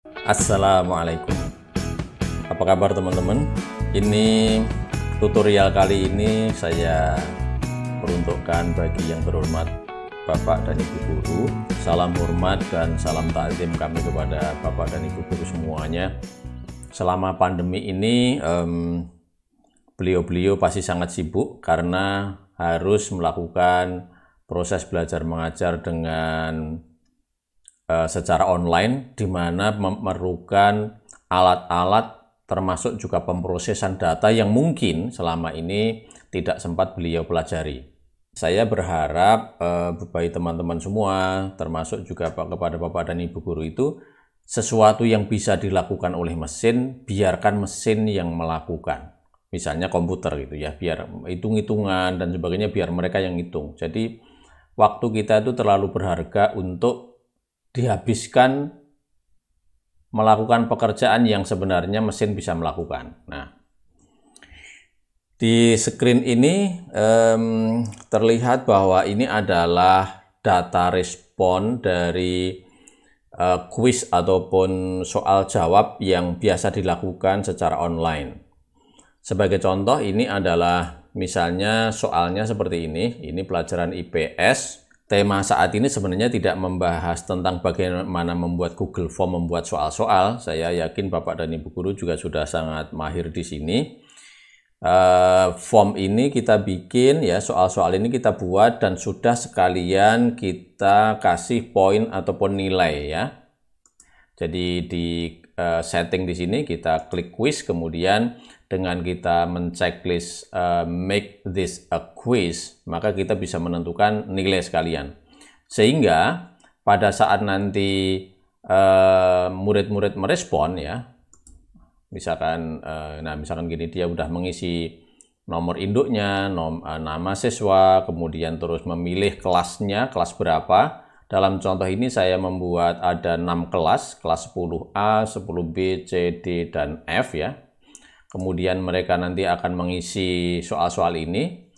Assalamualaikum. Apa kabar teman-teman? Ini tutorial kali ini saya peruntukkan bagi yang terhormat Bapak dan Ibu Guru. Salam hormat dan salam takzim kami kepada Bapak dan Ibu Guru semuanya. Selama pandemi ini beliau-beliau pasti sangat sibuk karena harus melakukan proses belajar mengajar dengan secara online, di mana memerlukan alat-alat termasuk juga pemrosesan data yang mungkin selama ini tidak sempat beliau pelajari. Saya berharap bagi teman-teman semua, termasuk juga kepada Bapak dan Ibu Guru itu, sesuatu yang bisa dilakukan oleh mesin, biarkan mesin yang melakukan. Misalnya komputer gitu ya, biar hitung-hitungan dan sebagainya, biar mereka yang hitung. Jadi waktu kita itu terlalu berharga untuk dihabiskan melakukan pekerjaan yang sebenarnya mesin bisa melakukan. Nah, di screen ini terlihat bahwa ini adalah data respon dari kuis ataupun soal jawab yang biasa dilakukan secara online. Sebagai contoh, ini adalah misalnya soalnya seperti ini pelajaran IPS. Tema saat ini sebenarnya tidak membahas tentang bagaimana membuat Google Form, membuat soal-soal. Saya yakin Bapak dan Ibu Guru juga sudah sangat mahir di sini. Form ini kita bikin ya, soal-soal ini kita buat dan sudah sekalian kita kasih poin ataupun nilai ya. Jadi di setting di sini kita klik quiz, kemudian dengan kita men-checklist make this a quiz, maka kita bisa menentukan nilai sekalian. Sehingga pada saat nanti murid-murid merespon ya, misalkan misalkan gini, dia udah mengisi nomor induknya, nama siswa, kemudian terus memilih kelasnya, kelas berapa. Dalam contoh ini saya membuat ada 6 kelas 10A, 10B, C, D, dan F ya. Kemudian mereka nanti akan mengisi soal-soal ini.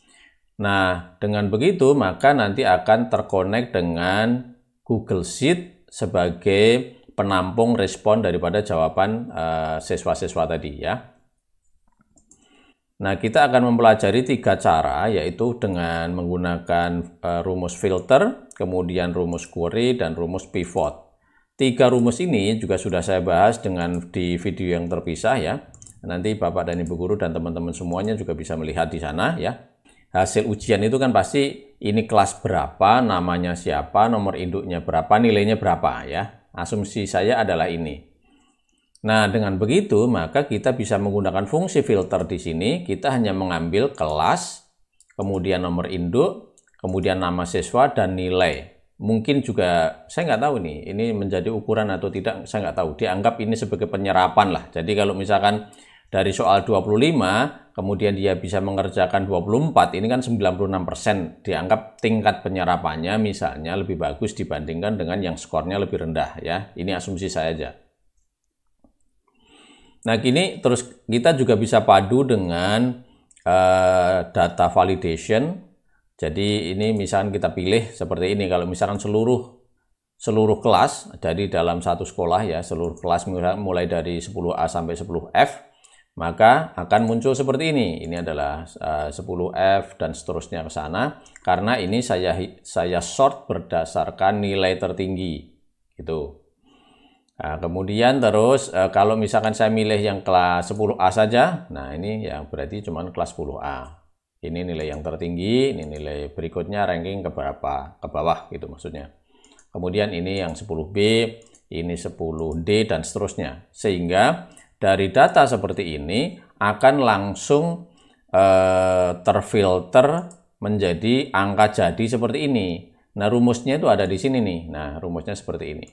Nah, dengan begitu maka nanti akan terkonek dengan Google Sheet sebagai penampung respon daripada jawaban siswa-siswa tadi ya. Nah, kita akan mempelajari 3 cara, yaitu dengan menggunakan rumus filter, kemudian rumus query, dan rumus pivot. 3 rumus ini juga sudah saya bahas di video yang terpisah ya. Nanti Bapak dan Ibu Guru dan teman-teman semuanya juga bisa melihat di sana ya. Hasil ujian itu kan pasti ini kelas berapa, namanya siapa, nomor induknya berapa, nilainya berapa ya. Asumsi saya adalah ini. Nah, dengan begitu maka kita bisa menggunakan fungsi filter di sini. Kita hanya mengambil kelas, kemudian nomor induk, kemudian nama siswa dan nilai. Mungkin juga saya nggak tahu nih, ini menjadi ukuran atau tidak, saya nggak tahu. Dianggap ini sebagai penyerapan lah. Jadi kalau misalkan dari soal 25, kemudian dia bisa mengerjakan 24, ini kan 96%, dianggap tingkat penyerapannya misalnya lebih bagus dibandingkan dengan yang skornya lebih rendah ya. Ini asumsi saya aja. Nah, kini terus kita juga bisa padu dengan data validation. Jadi ini misalkan kita pilih seperti ini, kalau misalkan seluruh kelas dari dalam satu sekolah ya, seluruh kelas mulai dari 10A sampai 10F, maka akan muncul seperti ini. Ini adalah 10F dan seterusnya ke sana, karena ini saya sort berdasarkan nilai tertinggi gitu. Nah, kemudian terus kalau misalkan saya milih yang kelas 10A saja, nah ini yang berarti cuma kelas 10A. Ini nilai yang tertinggi, ini nilai berikutnya ranking ke bawah gitu maksudnya. Kemudian ini yang 10B, ini 10D dan seterusnya. Sehingga dari data seperti ini akan langsung terfilter menjadi angka jadi seperti ini. Nah, rumusnya itu ada di sini nih. Nah, rumusnya seperti ini.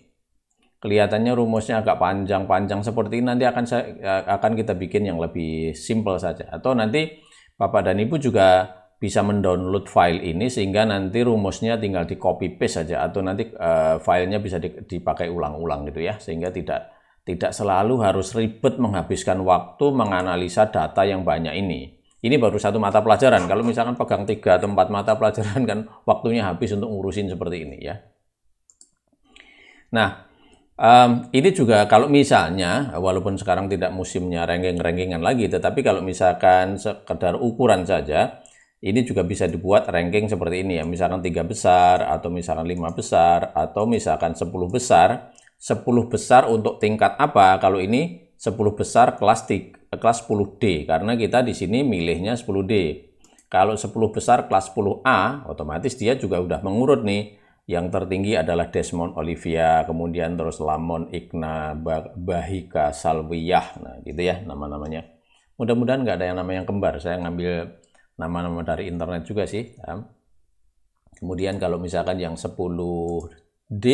Kelihatannya rumusnya agak panjang-panjang seperti ini, nanti akan kita bikin yang lebih simple saja. Atau nanti Bapak dan Ibu juga bisa mendownload file ini sehingga nanti rumusnya tinggal di copy paste saja, atau nanti filenya bisa dipakai ulang-ulang gitu ya, sehingga tidak selalu harus ribet menghabiskan waktu menganalisa data yang banyak ini. Ini baru satu mata pelajaran. Kalau misalkan pegang 3 atau 4 mata pelajaran kan waktunya habis untuk ngurusin seperti ini ya. Nah, Ini juga kalau misalnya, walaupun sekarang tidak musimnya ranking-rankingan lagi, tetapi kalau misalkan sekedar ukuran saja, ini juga bisa dibuat ranking seperti ini ya, misalkan 3 besar, atau misalkan 5 besar, atau misalkan 10 besar. 10 besar untuk tingkat apa? Kalau ini 10 besar kelas 10D, karena kita di sini milihnya 10D. Kalau 10 besar kelas 10A, otomatis dia juga udah mengurut nih. Yang tertinggi adalah Desmond Olivia, kemudian terus Lamon Igna, Bahika Salwiyah, nah gitu ya nama-namanya. Mudah-mudahan nggak ada yang namanya kembar, saya ngambil nama-nama dari internet juga sih. Kemudian kalau misalkan yang 10D,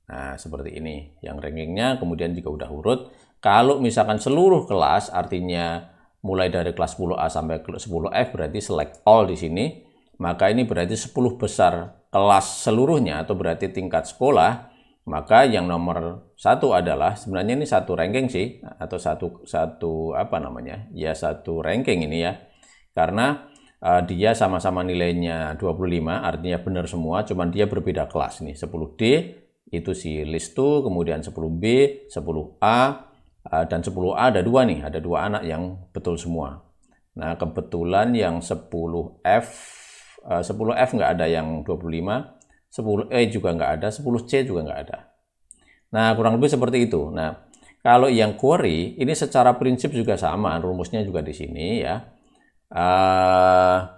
nah seperti ini, yang rankingnya kemudian juga udah urut. Kalau misalkan seluruh kelas, artinya mulai dari kelas 10A sampai 10F, berarti select all di sini, maka ini berarti 10 besar kelas seluruhnya, atau berarti tingkat sekolah. Maka yang nomor 1 adalah, sebenarnya ini satu ranking sih, atau satu apa namanya, ya satu ranking ini ya, karena dia sama-sama nilainya 25, artinya benar semua, cuman dia berbeda kelas nih. 10D itu si Listu, kemudian 10B, 10A, dan 10A ada dua nih, ada dua anak yang betul semua. Nah kebetulan yang 10F nggak ada yang 25, 10E juga nggak ada, 10C juga nggak ada. Nah kurang lebih seperti itu. Nah kalau yang query ini secara prinsip juga sama, rumusnya juga di sini ya.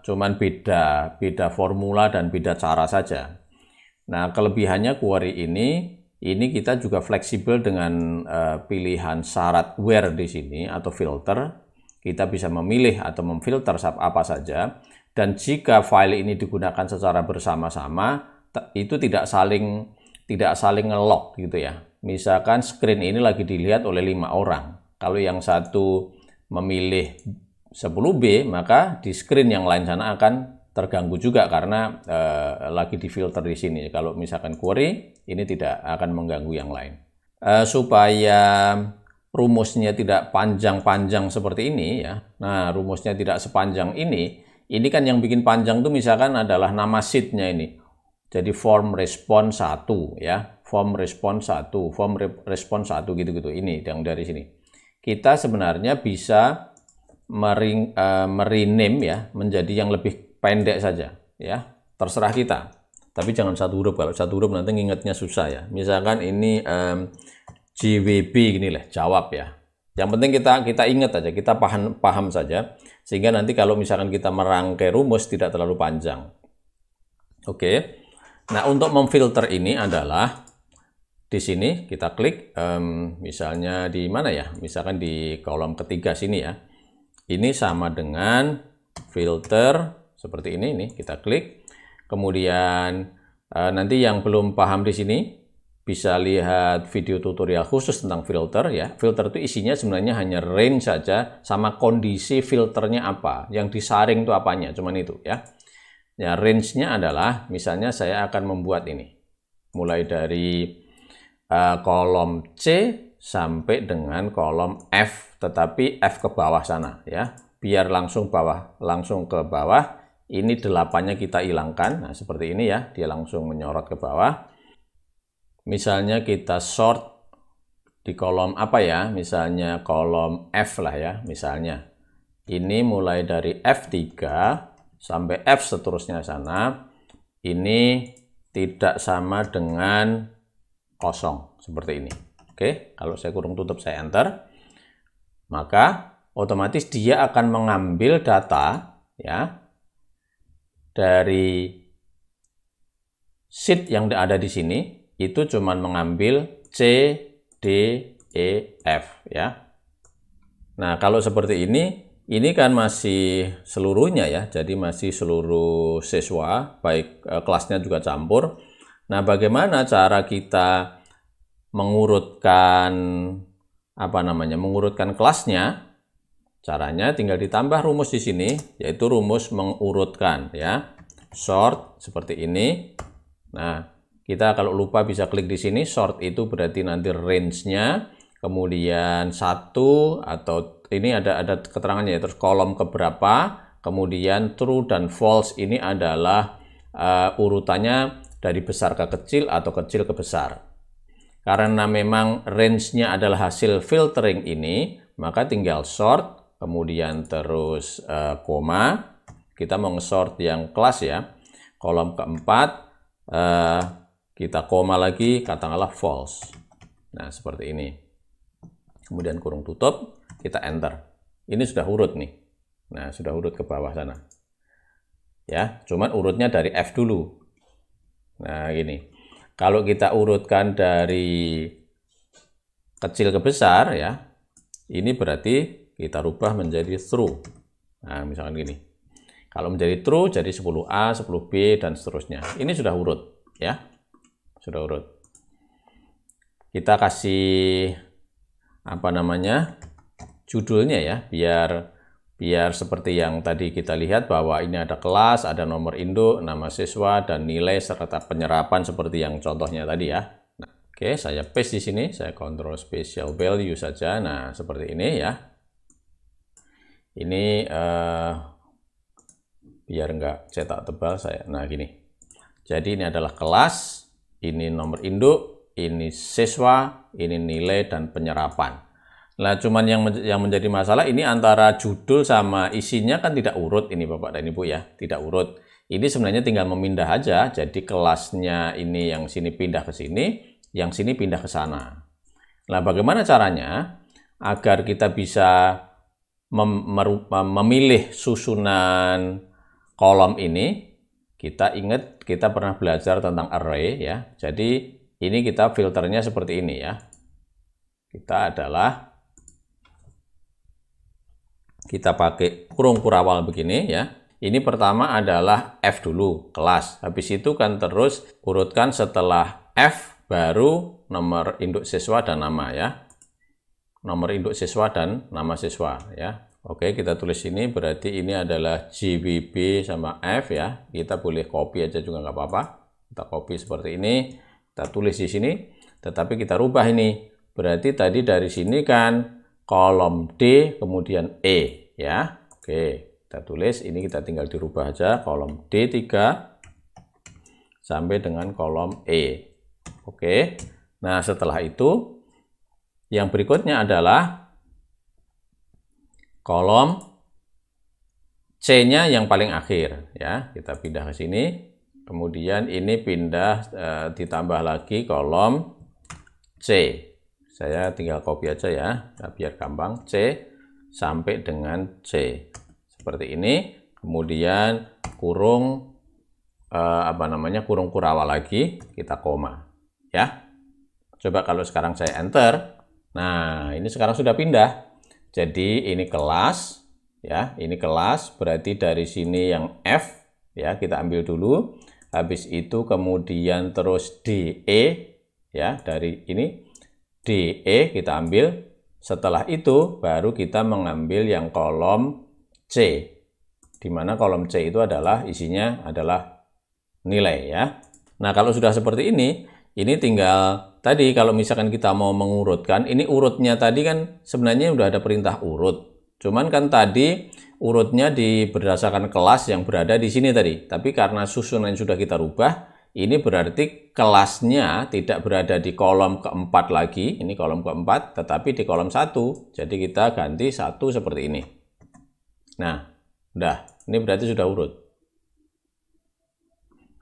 Cuman beda formula dan beda cara saja. Nah kelebihannya query ini kita juga fleksibel dengan pilihan syarat where di sini atau filter. Kita bisa memilih atau memfilter apa saja. Dan jika file ini digunakan secara bersama-sama, itu tidak saling nge-lock gitu ya. Misalkan screen ini lagi dilihat oleh 5 orang. Kalau yang satu memilih 10B, maka di screen yang lain sana akan terganggu juga karena lagi difilter di sini. Kalau misalkan query, ini tidak akan mengganggu yang lain. Supaya rumusnya tidak panjang-panjang seperti ini ya. Nah, rumusnya tidak sepanjang ini kan yang bikin panjang tuh misalkan adalah nama sheet-nya ini. Jadi form response 1 ya, form response 1 gitu-gitu. Ini yang dari sini. Kita sebenarnya bisa merename ya menjadi yang lebih pendek saja ya, terserah kita. Tapi jangan satu huruf, kalau satu huruf nanti ngingetnya susah ya. Misalkan ini JWB gini lah, jawab ya. Yang penting kita ingat aja, kita paham saja, sehingga nanti kalau misalkan kita merangkai rumus tidak terlalu panjang. Oke. Nah, untuk memfilter ini adalah di sini kita klik, misalnya di mana ya? Misalkan di kolom ketiga sini ya. Ini sama dengan filter seperti ini kita klik. Kemudian nanti yang belum paham di sini bisa lihat video tutorial khusus tentang filter ya. Filter itu isinya sebenarnya hanya range saja sama kondisi filternya apa, yang disaring itu apanya, cuman itu ya. Ya, range-nya adalah misalnya saya akan membuat ini mulai dari kolom C sampai dengan kolom F, tetapi F ke bawah sana ya, biar langsung ke bawah. Ini 8-nya kita hilangkan. Nah seperti ini ya, dia langsung menyorot ke bawah. Misalnya kita sort di kolom apa ya, misalnya kolom F lah ya, misalnya ini mulai dari F3 sampai F seterusnya sana, ini tidak sama dengan kosong seperti ini. Oke, kalau saya kurung tutup, saya enter, maka otomatis dia akan mengambil data ya dari sheet yang ada di sini, itu cuman mengambil C, D, E, F ya. Nah kalau seperti ini kan masih seluruhnya ya, jadi masih seluruh siswa, baik kelasnya juga campur. Nah, bagaimana cara kita mengurutkan mengurutkan kelasnya? Caranya tinggal ditambah rumus di sini, yaitu rumus mengurutkan ya. Sort seperti ini. Nah, kita kalau lupa bisa klik di sini, sort itu berarti nanti range-nya, kemudian 1 atau ini ada keterangannya ya, terus kolom keberapa, kemudian true dan false ini adalah urutannya dari besar ke kecil atau kecil ke besar. Karena memang range-nya adalah hasil filtering ini, maka tinggal sort, kemudian terus koma. Kita mau nge-sort yang kelas ya. Kolom keempat, kita koma lagi, katakanlah false. Nah, seperti ini. Kemudian kurung tutup, kita enter. Ini sudah urut nih. Nah, sudah urut ke bawah sana. Ya, cuman urutnya dari F dulu. Nah, gini. Kalau kita urutkan dari kecil ke besar ya, ini berarti kita rubah menjadi true. Nah, misalkan gini. Kalau menjadi true jadi 10A, 10B dan seterusnya. Ini sudah urut ya. Sudah urut. Kita kasih apa namanya? Judulnya ya, biar seperti yang tadi kita lihat bahwa ini ada kelas, ada nomor induk, nama siswa, dan nilai serta penyerapan seperti yang contohnya tadi ya. Nah, oke, saya paste di sini, saya Ctrl Special Value saja. Nah, seperti ini ya. Ini biar nggak cetak tebal saya. Nah, gini. Jadi ini adalah kelas, ini nomor induk, ini siswa, ini nilai dan penyerapan. Nah, cuman yang menjadi masalah ini antara judul sama isinya kan tidak urut ini Bapak dan Ibu ya, tidak urut. Ini sebenarnya tinggal memindah aja, jadi kelasnya ini yang sini pindah ke sini, yang sini pindah ke sana. Nah, bagaimana caranya agar kita bisa memilih susunan kolom ini? Kita ingat kita pernah belajar tentang array ya. Jadi ini kita filternya seperti ini ya. Kita pakai kurung kurawal begini ya. Ini pertama adalah F dulu, kelas. Habis itu kan terus urutkan setelah F baru nomor induk siswa dan nama ya. Nomor induk siswa dan nama siswa ya. Oke, kita tulis ini berarti ini adalah JBB sama F ya. Kita boleh copy aja juga nggak apa-apa. Kita copy seperti ini, kita tulis di sini. Tetapi kita rubah ini. Berarti tadi dari sini kan kolom D kemudian E ya. Oke, kita tulis ini, kita tinggal dirubah aja kolom D3 sampai dengan kolom E. Oke. Nah, setelah itu yang berikutnya adalah kolom C-nya yang paling akhir ya. Kita pindah ke sini. Kemudian ini pindah ditambah lagi kolom C. Saya tinggal copy aja ya, biar gampang. C sampai dengan C. Seperti ini. Kemudian kurung kurung kurawal lagi, kita koma. Ya. Coba kalau sekarang saya enter. Nah, ini sekarang sudah pindah. Jadi ini kelas ya, ini kelas berarti dari sini yang F ya, kita ambil dulu. Habis itu kemudian terus DE ya, dari ini DE kita ambil. Setelah itu baru kita mengambil yang kolom C, di mana kolom C itu adalah isinya adalah nilai ya. Nah, kalau sudah seperti ini tinggal tadi kalau misalkan kita mau mengurutkan, ini urutnya tadi kan sebenarnya udah ada perintah urut. Cuman kan tadi urutnya berdasarkan kelas yang berada di sini tadi. Tapi karena susunan sudah kita rubah, ini berarti kelasnya tidak berada di kolom keempat lagi, ini kolom keempat, tetapi di kolom 1. Jadi kita ganti 1 seperti ini. Nah, udah, ini berarti sudah urut.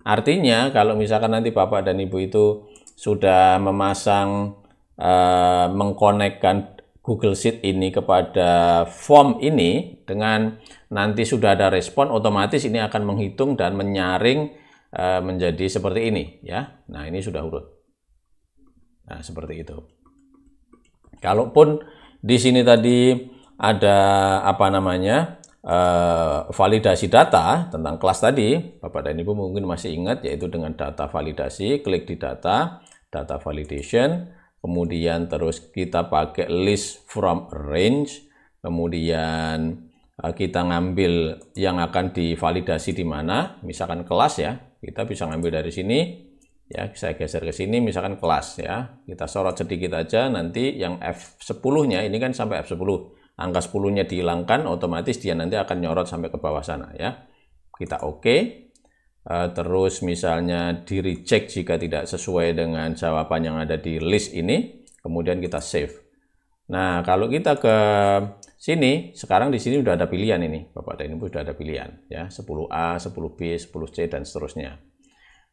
Artinya kalau misalkan nanti Bapak dan Ibu itu sudah memasang, mengkonekkan Google Sheet ini kepada form ini, dengan nanti sudah ada respon, otomatis ini akan menghitung dan menyaring menjadi seperti ini ya. Nah, ini sudah urut. Nah, seperti itu. Kalaupun di sini tadi ada validasi data tentang kelas tadi, Bapak dan Ibu mungkin masih ingat, yaitu dengan data validasi, klik di data validation, kemudian terus kita pakai list from range, kemudian kita ngambil yang akan divalidasi di mana, misalkan kelas ya. Kita bisa ngambil dari sini ya, saya geser ke sini misalkan kelas ya. Kita sorot sedikit aja, nanti yang F10-nya ini kan sampai F10. Angka 10-nya dihilangkan, otomatis dia nanti akan nyorot sampai ke bawah sana ya. Kita oke. terus misalnya di reject jika tidak sesuai dengan jawaban yang ada di list ini, kemudian kita save. Nah, kalau kita ke sini, sekarang di sini udah ada pilihan ini, Bapak dan Ibu sudah ada pilihan ya, 10A, 10B, 10C dan seterusnya.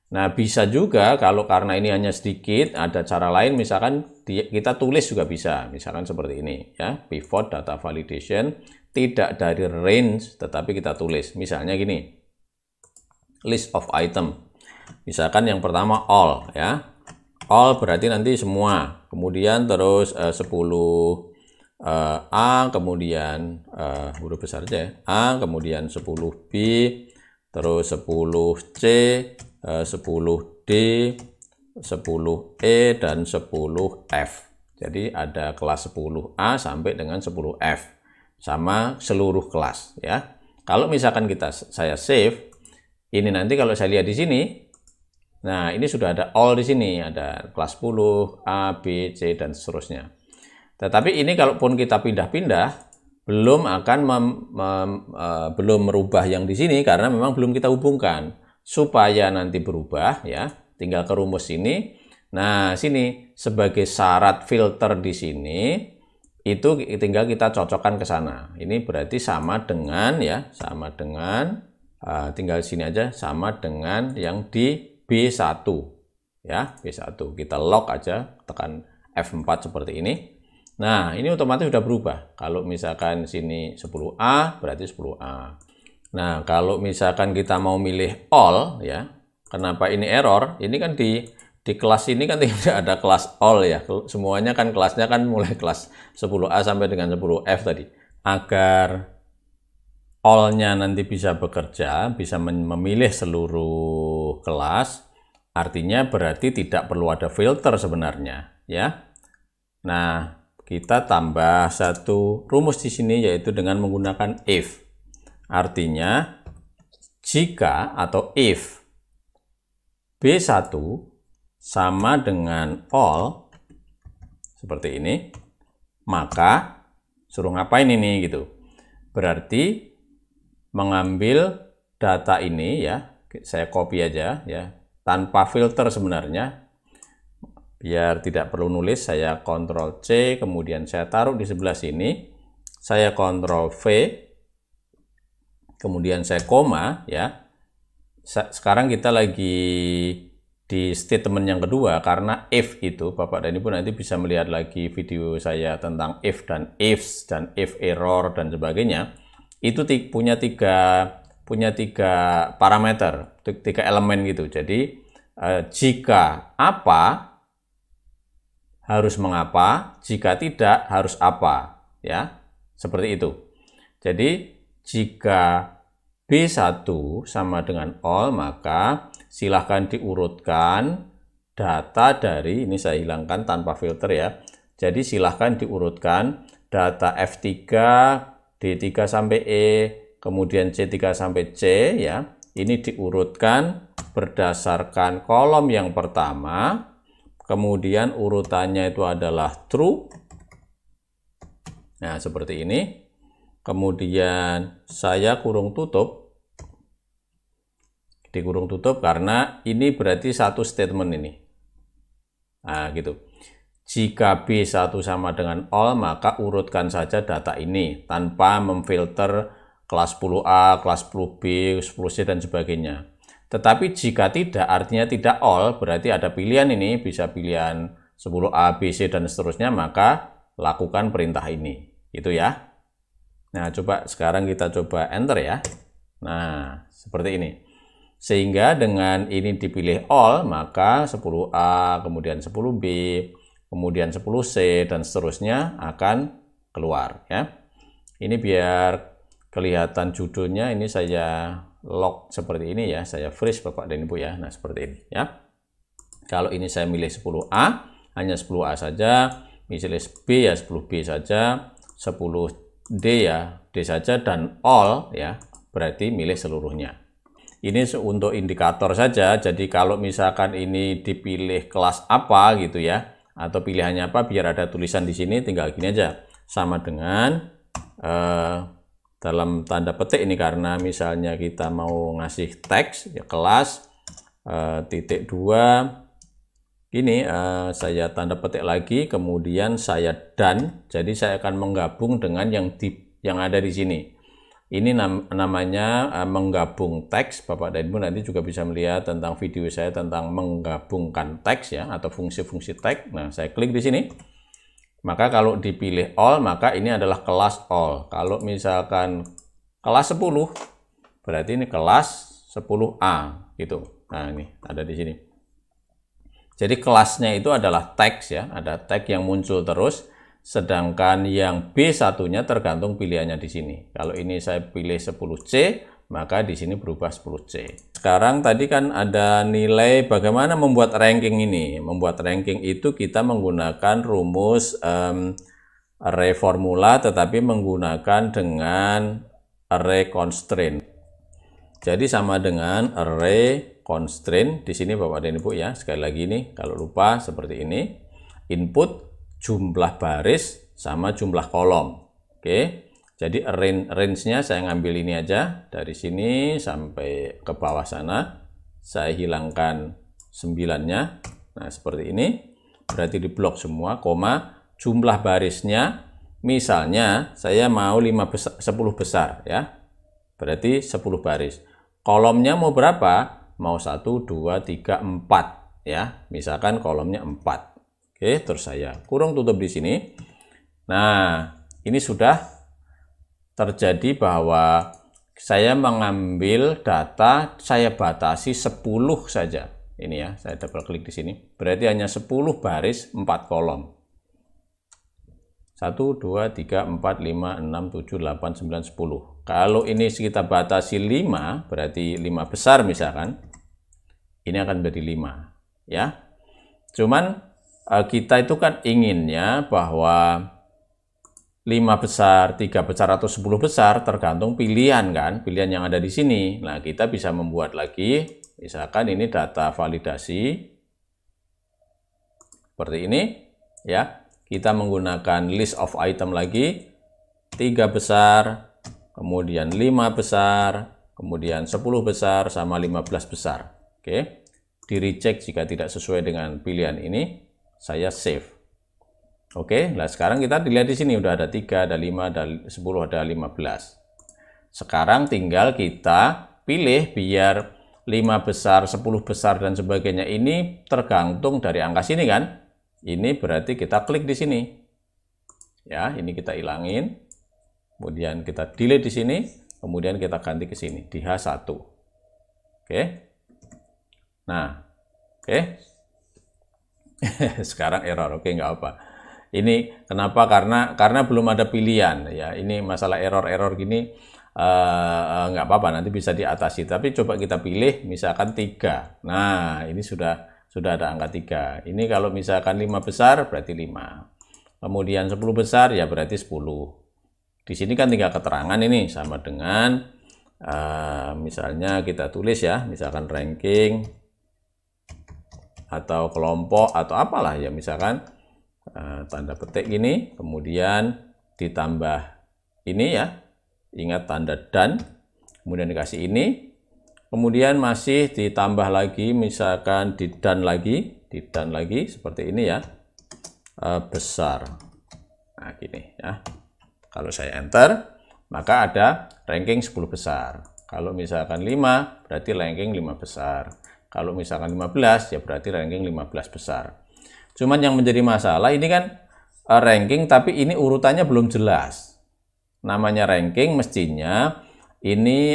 Nah, bisa juga kalau karena ini hanya sedikit, ada cara lain, misalkan kita tulis juga bisa, misalkan seperti ini ya, pivot data validation, tidak dari range, tetapi kita tulis, misalnya gini, list of item, misalkan yang pertama all ya, all berarti nanti semua, kemudian terus 10 A, kemudian huruf besar aja ya, A, kemudian 10B, terus 10C, 10D, 10E, dan 10F. Jadi ada kelas 10A sampai dengan 10F sama seluruh kelas ya. Kalau misalkan saya save, ini nanti kalau saya lihat di sini, nah ini sudah ada all di sini, ada kelas 10, A, B, C, dan seterusnya. Tetapi ini kalaupun kita pindah-pindah, belum akan belum merubah yang di sini karena memang belum kita hubungkan. Supaya nanti berubah ya, tinggal ke rumus ini. Nah, sini sebagai syarat filter di sini itu tinggal kita cocokkan ke sana. Ini berarti sama dengan ya, sama dengan tinggal sini aja, sama dengan yang di B1 ya, B1. Kita lock aja, tekan F4 seperti ini. Nah, ini otomatis sudah berubah. Kalau misalkan sini 10A berarti 10A. Nah, kalau misalkan kita mau milih all ya, kenapa ini error? Ini kan di kelas ini kan tidak ada kelas all ya. Semuanya kan kelasnya kan mulai kelas 10A sampai dengan 10F tadi. Agar all-nya nanti bisa bekerja, bisa memilih seluruh kelas, artinya berarti tidak perlu ada filter sebenarnya ya. Nah, kita tambah satu rumus di sini yaitu dengan menggunakan if. Artinya, jika atau if B1 sama dengan all, seperti ini, maka suruh ngapain ini gitu. Berarti mengambil data ini ya, saya copy aja ya, tanpa filter sebenarnya. Biar tidak perlu nulis, saya Ctrl C, kemudian saya taruh di sebelah sini, saya Ctrl V, kemudian saya koma ya. Sekarang kita lagi di statement yang kedua, karena if itu Bapak dan Ibu nanti bisa melihat lagi video saya tentang if dan ifs dan if error dan sebagainya. Itu punya tiga parameter, tiga elemen gitu. Jadi jika apa harus mengapa, jika tidak harus apa ya, seperti itu. Jadi jika B1 sama dengan all, maka silahkan diurutkan data dari, ini saya hilangkan tanpa filter ya, jadi silahkan diurutkan data F3, D3 sampai E, kemudian C3 sampai C ya, ini diurutkan berdasarkan kolom yang pertama, kemudian urutannya itu adalah true, nah seperti ini. Kemudian saya kurung tutup, dikurung tutup karena ini berarti satu statement ini. Nah gitu. Jika B1 sama dengan all, maka urutkan saja data ini tanpa memfilter kelas 10A, kelas 10B, 10C dan sebagainya. Tetapi jika tidak, artinya tidak all, berarti ada pilihan ini, bisa pilihan 10A, B, C dan seterusnya, maka lakukan perintah ini. Itu ya. Nah, coba sekarang kita coba enter ya. Nah, seperti ini. Sehingga dengan ini dipilih all, maka 10A, kemudian 10B, kemudian 10C, dan seterusnya akan keluar ya. Ini biar kelihatan judulnya, ini saya lock seperti ini ya. Saya freeze Bapak dan Ibu ya. Nah, seperti ini ya. Kalau ini saya milih 10A, hanya 10A saja. Misalnya B ya 10B saja, 10D ya D saja, dan all ya berarti milih seluruhnya. Ini untuk indikator saja, jadi kalau misalkan ini dipilih kelas apa gitu ya, atau pilihannya apa, biar ada tulisan di sini, tinggal gini aja, sama dengan dalam tanda petik ini karena misalnya kita mau ngasih teks ya kelas titik 2 ini saya tanda petik lagi, kemudian saya done. Jadi saya akan menggabung dengan yang ada di sini. Ini namanya menggabung teks. Bapak dan Ibu nanti juga bisa melihat tentang video saya tentang menggabungkan teks ya, atau fungsi-fungsi teks. Nah, saya klik di sini. Maka kalau dipilih all, maka ini adalah kelas all. Kalau misalkan kelas 10, berarti ini kelas 10A gitu. Nah, ini ada di sini. Jadi kelasnya itu adalah teks ya, ada teks yang muncul terus. Sedangkan yang B1-nya tergantung pilihannya di sini. Kalau ini saya pilih 10C, maka di sini berubah 10C. Sekarang tadi kan ada nilai bagaimana membuat ranking ini. Membuat ranking itu kita menggunakan rumus array formula, tetapi menggunakan dengan array constraint. Jadi sama dengan array constraint di sini Bapak dan Ibu ya. Sekali lagi nih, kalau lupa seperti ini. Input jumlah baris sama jumlah kolom. Oke. Jadi range-nya saya ngambil ini aja dari sini sampai ke bawah sana. Saya hilangkan 9-nya. Nah, seperti ini. Berarti di blok semua, koma, jumlah barisnya misalnya saya mau 10 besar ya. Berarti 10 baris. Kolomnya mau berapa? Mau 1 2 3 4 ya. Misalkan kolomnya 4. Oke, terus saya kurung tutup di sini. Nah, ini sudah terjadi bahwa saya mengambil data, saya batasi 10 saja. Ini ya, saya double klik di sini. Berarti hanya 10 baris, 4 kolom. 1, 2, 3, 4, 5, 6, 7, 8, 9, 10. Kalau ini kita batasi 5, berarti 5 besar misalkan. Ini akan menjadi 5. Ya. Cuman kita itu kan inginnya bahwa 5 besar, 3 besar, atau 10 besar tergantung pilihan kan, pilihan yang ada di sini. Nah, kita bisa membuat lagi, misalkan ini data validasi, seperti ini, ya. Kita menggunakan list of item lagi, 3 besar, kemudian 5 besar, kemudian 10 besar, sama 15 besar. Oke, di-reject jika tidak sesuai dengan pilihan ini. Saya save. Oke, nah sekarang kita dilihat di sini udah ada 3, ada 5, ada 10, ada 15. Sekarang tinggal kita pilih biar 5 besar, 10 besar dan sebagainya ini tergantung dari angka sini kan. Ini berarti kita klik di sini. Ya, ini kita hilangin. Kemudian kita delete di sini, kemudian kita ganti ke sini di H1. Oke. Nah, oke. Sekarang error, oke nggak apa. Ini kenapa? Karena belum ada pilihan ya. Ini masalah error gini nggak apa-apa, nanti bisa diatasi. Tapi coba kita pilih misalkan 3. Nah, ini sudah ada angka 3. Ini kalau misalkan 5 besar berarti 5. Kemudian 10 besar ya berarti 10. Di sini kan tinggal keterangan ini sama dengan misalnya kita tulis ya, misalkan ranking atau kelompok atau apalah ya, misalkan tanda petik ini, kemudian ditambah ini ya, ingat tanda dan, kemudian dikasih ini, kemudian masih ditambah lagi, misalkan di dan lagi seperti ini ya, besar. Nah gini ya, kalau saya enter maka ada ranking 10 besar. Kalau misalkan 5 berarti ranking 5 besar. Kalau misalkan 15 ya berarti ranking 15 besar. Cuman yang menjadi masalah ini kan ranking tapi ini urutannya belum jelas. Namanya ranking mestinya ini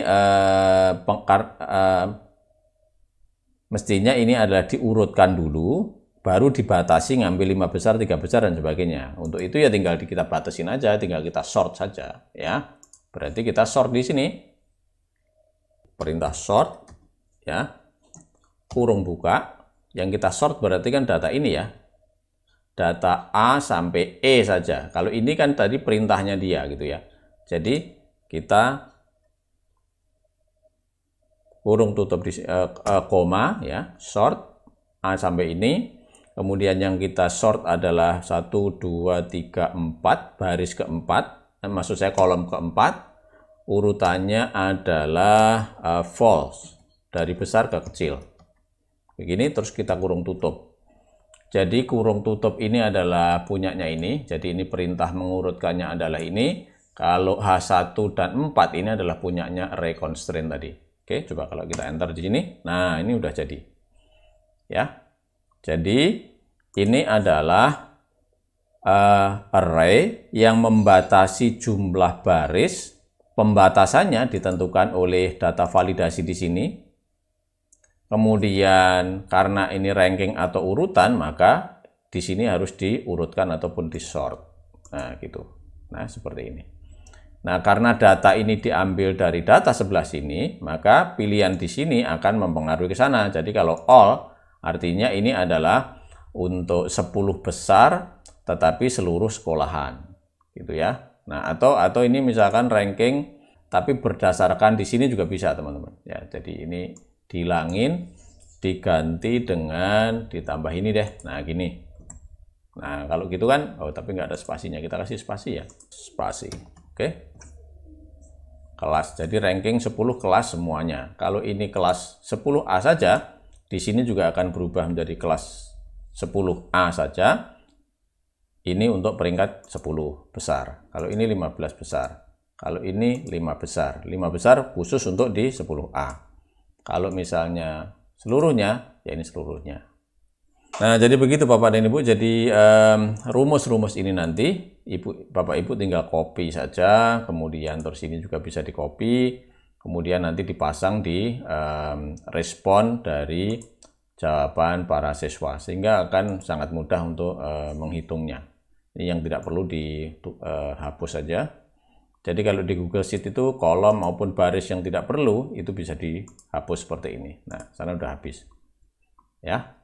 mestinya ini adalah diurutkan dulu, baru dibatasi ngambil 5 besar, 3 besar dan sebagainya. Untuk itu ya tinggal kita batasin aja, tinggal kita sort saja ya. Berarti kita sort di sini. Perintah sort ya. Kurung buka, yang kita sort berarti kan data ini ya, data A sampai E saja. Kalau ini kan tadi perintahnya dia gitu ya, jadi kita kurung tutup di koma ya, sort A sampai ini, kemudian yang kita sort adalah 1, 2, 3, 4, baris keempat, maksud saya kolom keempat, urutannya adalah false, dari besar ke kecil. Begini, terus kita kurung tutup. Jadi kurung tutup ini adalah punyanya ini, jadi ini perintah mengurutkannya adalah ini. Kalau H1 dan 4 ini adalah punyanya array constraint tadi. Oke, coba kalau kita enter di sini, nah ini udah jadi. Ya, jadi ini adalah array yang membatasi jumlah baris. Pembatasannya ditentukan oleh data validasi di sini. Kemudian karena ini ranking atau urutan, maka di sini harus diurutkan ataupun disort. Nah, gitu. Nah, seperti ini. Nah, karena data ini diambil dari data sebelah sini, maka pilihan di sini akan mempengaruhi ke sana. Jadi kalau all, artinya ini adalah untuk 10 besar tetapi seluruh sekolahan. Gitu ya. Nah, atau ini misalkan ranking tapi berdasarkan di sini juga bisa, teman-teman. Ya, jadi ini dihilangin, diganti dengan ditambah ini deh. Nah, gini. Nah, kalau gitu kan, oh tapi nggak ada spasinya, kita kasih spasi ya, spasi. Oke. Kelas, jadi ranking 10 kelas semuanya. Kalau ini kelas 10A saja, di sini juga akan berubah menjadi kelas 10A saja. Ini untuk peringkat 10 besar. Kalau ini 15 besar. Kalau ini 5 besar. 5 besar khusus untuk di 10A. Kalau misalnya seluruhnya, ya ini seluruhnya. Nah, jadi begitu Bapak dan Ibu. Jadi rumus-rumus ini nanti Bapak Ibu tinggal copy saja, kemudian terus ini juga bisa di copy, kemudian nanti dipasang di respon dari jawaban para siswa, sehingga akan sangat mudah untuk menghitungnya. Ini yang tidak perlu dihapus saja. Jadi kalau di Google Sheet itu kolom maupun baris yang tidak perlu itu bisa dihapus seperti ini. Nah, sana udah habis. Ya.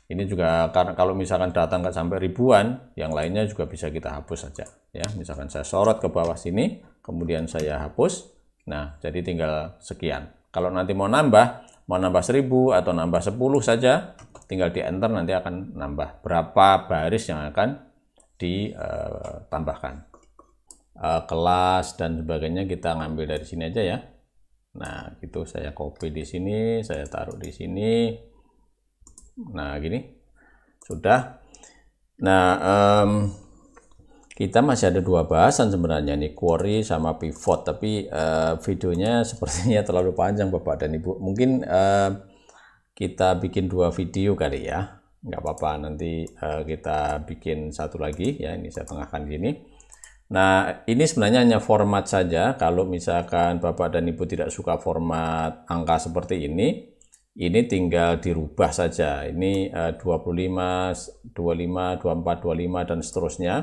Ini juga karena kalau misalkan data nggak sampai ribuan, yang lainnya juga bisa kita hapus saja. Ya, misalkan saya sorot ke bawah sini, kemudian saya hapus. Nah, jadi tinggal sekian. Kalau nanti mau nambah 1000 atau nambah 10 saja, tinggal di enter, nanti akan nambah berapa baris yang akan ditambahkan. Kelas dan sebagainya kita ngambil dari sini aja ya. Nah, gitu saya copy di sini, saya taruh di sini. Nah, gini. Sudah. Nah, kita masih ada dua bahasan sebenarnya nih, query sama pivot, tapi videonya sepertinya terlalu panjang Bapak dan Ibu. Mungkin kita bikin 2 video kali ya. Nggak apa-apa, nanti kita bikin satu lagi ya. Ini saya tengahkan gini. Nah, ini sebenarnya hanya format saja. Kalau misalkan Bapak dan Ibu tidak suka format angka seperti ini tinggal dirubah saja. Ini 25, 25, 24, 25 dan seterusnya.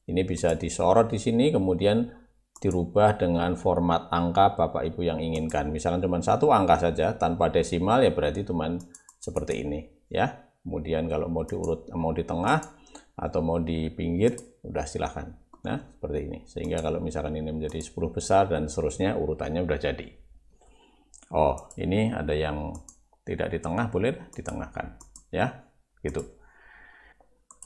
Ini bisa disorot di sini, kemudian dirubah dengan format angka Bapak Ibu yang inginkan. Misalkan cuma 1 angka saja tanpa desimal, ya berarti cuma seperti ini ya. Kemudian kalau mau diurut, mau di tengah atau mau di pinggir, udah silahkan. Nah, seperti ini. Sehingga kalau misalkan ini menjadi 10 besar dan seterusnya, urutannya udah jadi. Oh, ini ada yang tidak di tengah, boleh ditengahkan. Ya, gitu.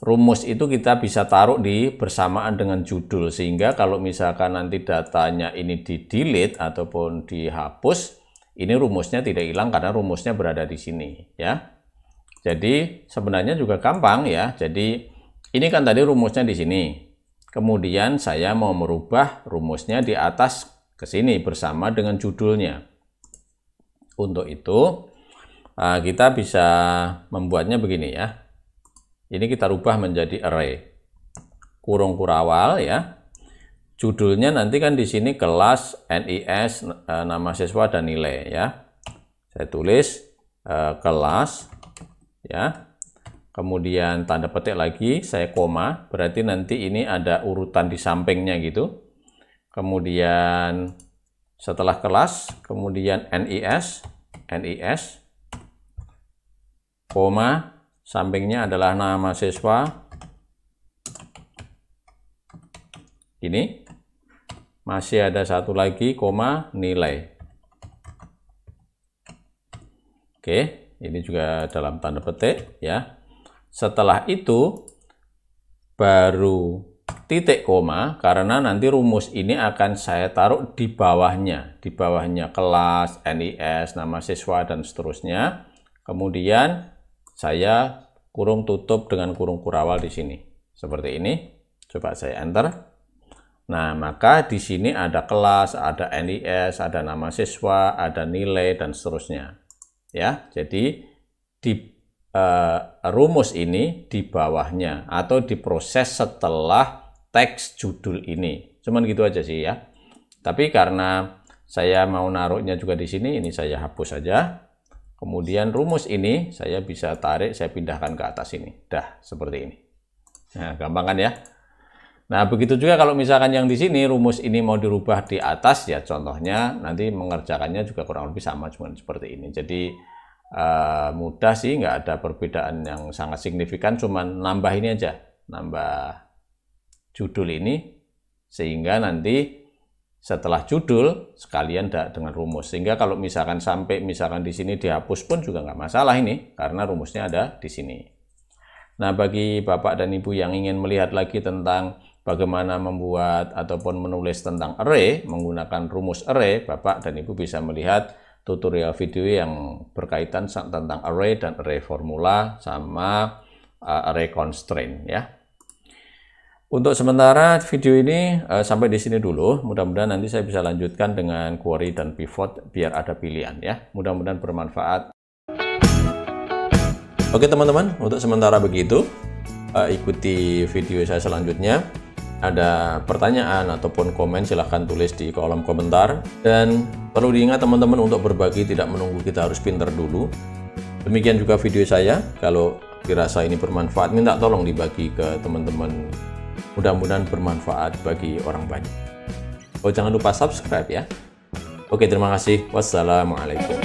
Rumus itu kita bisa taruh di bersamaan dengan judul. Sehingga kalau misalkan nanti datanya ini di-delete ataupun dihapus, ini rumusnya tidak hilang karena rumusnya berada di sini. Ya. Jadi sebenarnya juga gampang ya. Jadi ini kan tadi rumusnya di sini. Kemudian saya mau merubah rumusnya di atas ke sini bersama dengan judulnya. Untuk itu kita bisa membuatnya begini ya. Ini kita rubah menjadi array. Kurung kurawal ya. Judulnya nanti kan di sini kelas, NIS, nama siswa dan nilai ya. Saya tulis kelas ya, kemudian tanda petik lagi, saya koma, berarti nanti ini ada urutan di sampingnya gitu. Kemudian setelah kelas, kemudian NIS, koma, sampingnya adalah nama siswa. Ini masih ada satu lagi, koma, nilai. Oke. Ini juga dalam tanda petik ya. Setelah itu baru titik koma karena nanti rumus ini akan saya taruh di bawahnya. Di bawahnya kelas, NIS, nama siswa, dan seterusnya. Kemudian saya kurung tutup dengan kurung kurawal di sini. Seperti ini. Coba saya enter. Nah, maka di sini ada kelas, ada NIS, ada nama siswa, ada nilai, dan seterusnya. Ya, jadi di rumus ini di bawahnya atau diproses setelah teks judul ini. Cuman gitu aja sih ya. Tapi karena saya mau naruhnya juga di sini, ini saya hapus saja. Kemudian rumus ini saya bisa tarik, saya pindahkan ke atas ini. Dah, seperti ini. Nah, gampang kan ya? Nah, begitu juga kalau misalkan yang di sini rumus ini mau dirubah di atas ya, contohnya nanti mengerjakannya juga kurang lebih sama, cuma seperti ini. Jadi mudah sih, nggak ada perbedaan yang sangat signifikan, cuman nambah ini aja, nambah judul ini, sehingga nanti setelah judul sekalian dengan rumus. Sehingga kalau misalkan sampai misalkan di sini dihapus pun juga nggak masalah ini, karena rumusnya ada di sini. Nah, bagi Bapak dan Ibu yang ingin melihat lagi tentang bagaimana membuat ataupun menulis tentang array menggunakan rumus array, Bapak dan Ibu bisa melihat tutorial video yang berkaitan tentang array dan array formula sama array constraint ya. Untuk sementara video ini sampai di sini dulu. Mudah-mudahan nanti saya bisa lanjutkan dengan query dan pivot biar ada pilihan ya. Mudah-mudahan bermanfaat. Oke teman-teman, untuk sementara begitu. Ikuti video saya selanjutnya. Ada pertanyaan ataupun komen silahkan tulis di kolom komentar. Dan perlu diingat teman-teman untuk berbagi tidak menunggu kita harus pinter dulu. Demikian juga video saya. Kalau dirasa ini bermanfaat, minta tolong dibagi ke teman-teman. Mudah-mudahan bermanfaat bagi orang banyak. Oh, jangan lupa subscribe ya. Oke, terima kasih. Wassalamualaikum.